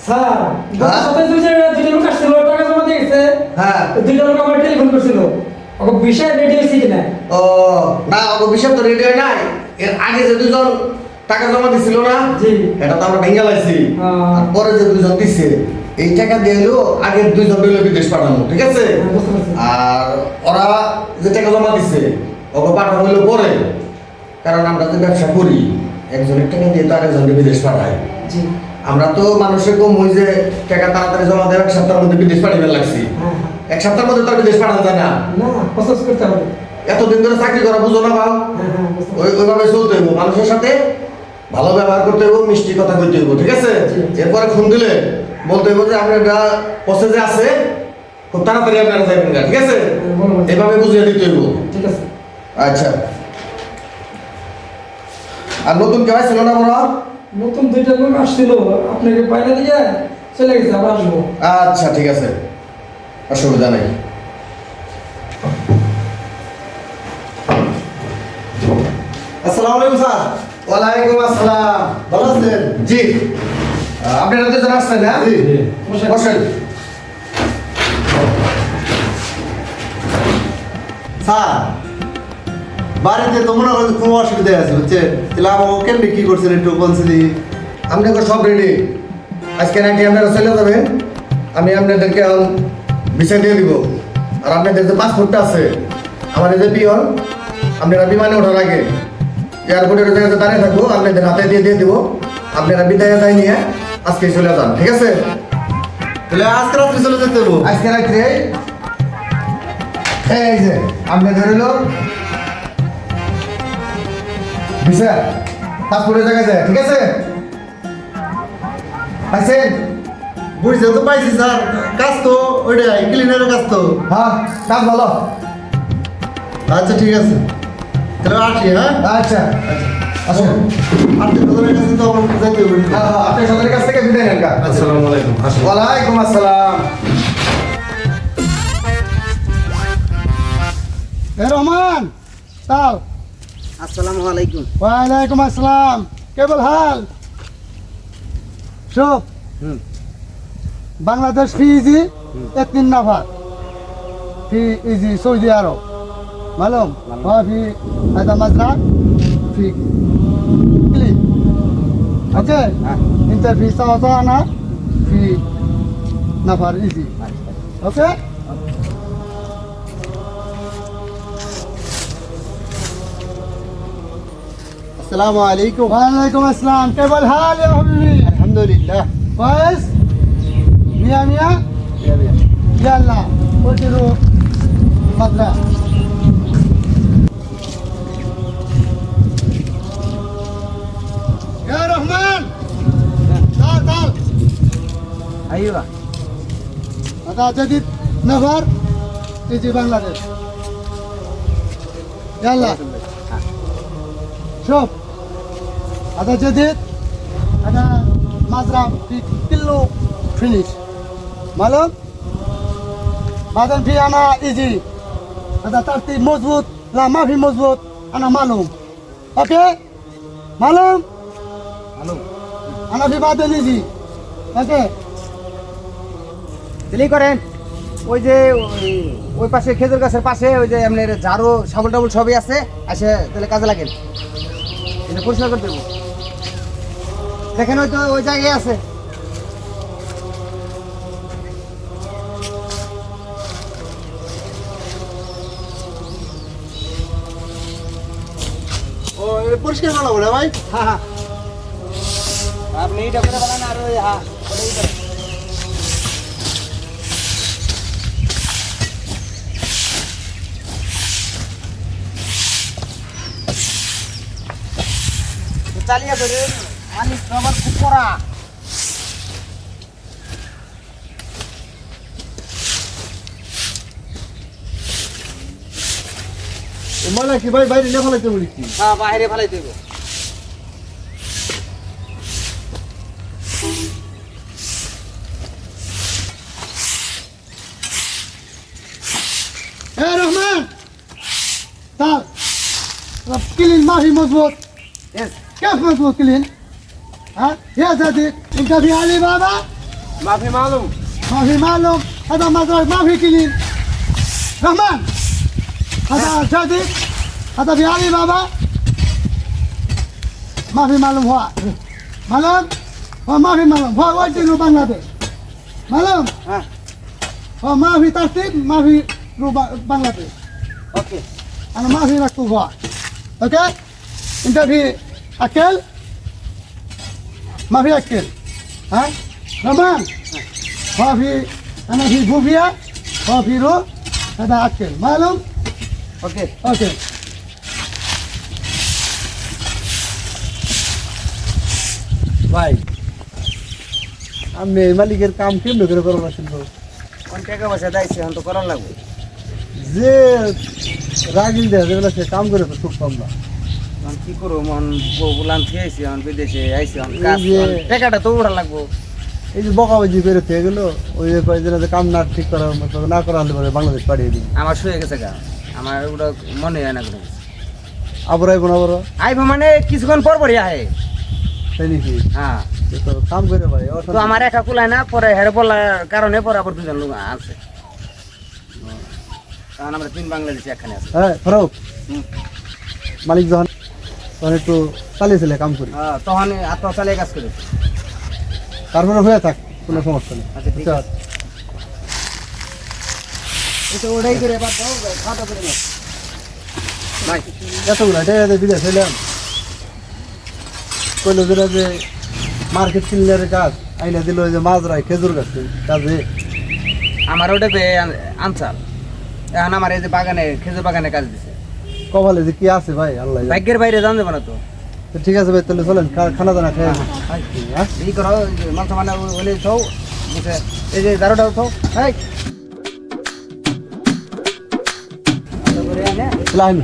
Sir গত সপ্তাহে দুইটা লোক আসছিল টাকা জমা দিয়ে গেছে। হ্যাঁ দুইটা লোক আমার টেলিফোন করছিল ওকে বিষয় রেডি হয়েছে কিনা। ও না ওকে বিষয় তো রেডি হয় নাই। এর আগে যে দুজন টাকা জমা দিছিল না জি এটা তো আমরা ভেঙে লাইছি। আর পরে যে দুজন দিছে এই টাকা দিয়ে এলো আগের দুইজন হইলো বিদেশ পাঠানো, ঠিক আছে? বুঝতে পারছি। আর ওরা যে টাকা জমা দিছে ওকে পাঠানো হইলো পরে, কারণ আমরা যে ব্যবসা করি একজনের টাকা দিয়ে তো আরেকজনকে বিদেশ পাঠাই। জি আমরা তো মানুষের কম ওই যে টাকা তাড়াতাড়ি জমা দেওয়া এক সপ্তাহের মধ্যে বিদেশ পাঠাইবার লাগছি। হ্যাঁ এক সপ্তাহের মধ্যে তো আর বিদেশ পাঠানো যায় না। না প্রসেস করতে হবে। এতদিন ধরে চাকরি করা বুঝো না ভাও, হ্যাঁ বুঝতে পারছি। ওইভাবে চলতে হইব, মানুষের সাথে ভালো ব্যবহার করতে হইব, মিষ্টি কথা কইতে হইব, ঠিক আছে? এরপরে ফোন দিলে বলতে হইব যে আপনার এটা প্রসেসে আছে, খুব তাড়াতাড়ি আপনারা যাবেন না, ঠিক আছে? এভাবে বুঝিয়ে দিতে হইব। ঠিক আছে। আচ্ছা আর নতুন কেউ ছিল না বড়? নতুন দুইটা লোক আসছিল আপনাকে বাইরে দিয়ে চলে গেছে, আবার আসবো। আচ্ছা ঠিক আছে, অসুবিধা নেই। আসসালামু আলাইকুম স্যার। ওয়ালাইকুম আসসালাম। ভালো আছেন? জি আপনারা তো জানা আসছেন না? জি। বসেন। স্যার বাড়িতে তো মনে করেন খুব অসুবিধা আছে বুঝছেন, তাহলে আমাকে কেমনি কি করছেন একটু বলছি দিই। আপনাকে সব রেডি, আজকে নাকি আপনারা চলে যাবেন, আমি আপনাদেরকে এখন ভিসা দিয়ে দিব। আর আপনাদের যে পাসপোর্টটা আছে আমার এই যে পিয়ন, আপনারা বিমানে ওঠার আগে এয়ারপোর্টের জায়গাতে দাঁড়িয়ে থাকবো, আপনাদের হাতে দিয়ে দিব। আপনারা বিদায় দায় নিয়ে আজকে চলে যান, ঠিক আছে? তাহলে আজকে রাত্রে চলে যেতে দেবো। আজকে রাত্রে এই যে আপনাদের হলো ভিসা পাসপোর্টের জায়গায় যায়, ঠিক আছে? পাইছেন? বুঝতে তো পাইছি স্যার, কাজ তো ওইটাই ক্লিনারের কাজ তো। হ্যাঁ কাজ ভালো। আচ্ছা ঠিক আছে, তাহলে আসি। হ্যাঁ আচ্ছা আসুন। আপনি তোদের কাছে তো আমার যাইতে হবে। আপনি সদের কাছ থেকে বিদায় নেন। আসসালামু আলাইকুম। ওয়ালাইকুম আসসালাম। এ রহমান তাও আসসালামু আলাইকুম। ওয়ালাইকুম আসসালাম। কেবল হাল শোক বাংলাদেশ ফি ইজি 3 নাফার ফি ইজি সৌদি আরব মালুম ফি هذا مزرعة في كلين اوكي انت في سوطانة في نفر ايزي اوكي আসসালামু আলাইকুম। وعليكم السلام. كيف الحال يا حبيبي؟ আলহামদুলিল্লাহ। كويس؟ مية مية؟ يلا وديروا مزرعة. يا رحمن تعال تعال. ايوه هذا جديد نفر يجي بنغلاديش. يلا شوف هذا جديد، هذا مزرعة في كله فينيش معلوم. بعدين في أنا إيجي هذا ترتيب مظبوط، لا ما في مظبوط أنا معلوم. أوكي معلوم أنا في بعدين إيجي أوكي. দিলেই করেন। ওই যে ওই পাশে খেজুর গাছের পাশে ওই যে আপনার ঝাড়ু সাবল টাবল সবই আছে, আসে তাহলে কাজে লাগেন। এটা পরিষ্কার করে দেবো, দেখেন ওই তো ওই জায়গায় আছে। ও এটা পরিষ্কার বানাবো না ভাই? হ্যাঁ হ্যাঁ আপনি এটা করে বানান আর ওই হ্যাঁ ওটাই করেন। চালিয়ে করে পানি তো আমার খুব কড়া। ময়লা কি ভাই বাইরে নিয়ে ফেলাইতে বলি কি? হ্যাঁ বাইরে ফেলাই দেবো। يا رحمن تعال. كلين ما في مظبوط. يس كيف مظبوط كلين؟ ها يا زادي انت في علي بابا মাফি মালুম মাফি মালুম هذا مزرعة ما في كلين رحمن هذا جديد هذا في علي بابا ما في معلوم هو معلوم هو ما في معلوم هو وجهه بنغلاديش معلوم হ্যাঁ هو ما في ترتيب ما في بنغلاديش ওকে انا ما في مكتوب هو اوكي انت في اكل ما في اكل ها رحمن هو في انا في بوفيا هو في رو هذا اكل معلوم ওকে اوكي ভাই আমি এই মালিকের কাম কেমনে করে করবো শুনবো কোন টাকা পয়সা দাইছে এখন তো করার লাগবে যে রাগিল দেয় যেগুলো সে কাম করে তো খুব কম না এখন কি করবো মন বলান থেকে আইসি এখন বিদেশে আইসি এখন কাজ এই যে- এখন টাকাটা তো উড়া লাগবো এই যে বকাবাজি করে থেকে গেলো ওই যে কয়েকদিন যে কাম না ঠিক করা মতো না করা হলে পরে বাংলাদেশ পাঠিয়ে দিই আমার শুয়ে গেছে গা আমার ওটা মনে হয় না কোনো কিছু। আবার আইবো না আবার আইবো মানে কিছুক্ষণ পর পরই আহে তাই নাকি হ্যাঁ এ তো কাম করে ভাই তো আমার একা কুলায় না পরে হেরে বলার কারণে পরে আবার দুজন লোক আনছে কারণ আমরা 3 বাংলাদেশি এখানে আছে হ্যাঁ ফারুক হুম। মালিক যখন তখন একটু চালিয়েছিলে কাম করি হ্যাঁ তখন আত্মা চালিয়ে কাজ করে তারপরে হয়ে থাক কোনো সমস্যা নেই আচ্ছা ঠিক আছে এটা ওটাই করে এবার দাও খাতা করে নাও ভাই এতগুলো এটা বিদেশ এলাম কইলো যেটা যে মার্কেট ক্লিনারের কাজ আইনা দিল ওই যে মাজরায় খেজুর গাছ কাজে আমার ওটা আনসার এখন আমার এই যে বাগানে খেজুর বাগানে কাজ দিছে কপালে যে কি আছে ভাই আল্লাহ জানে। ভাগ্যের বাইরে জান যাবে না তো তো ঠিক আছে ভাই তাহলে চলেন খানা দানা খেয়ে আসি। হ্যাঁ এই করো মাংস মানে ওলে থাও বুঝে এই যে দারোটা উঠাও এই করে আনে তাহলে আইন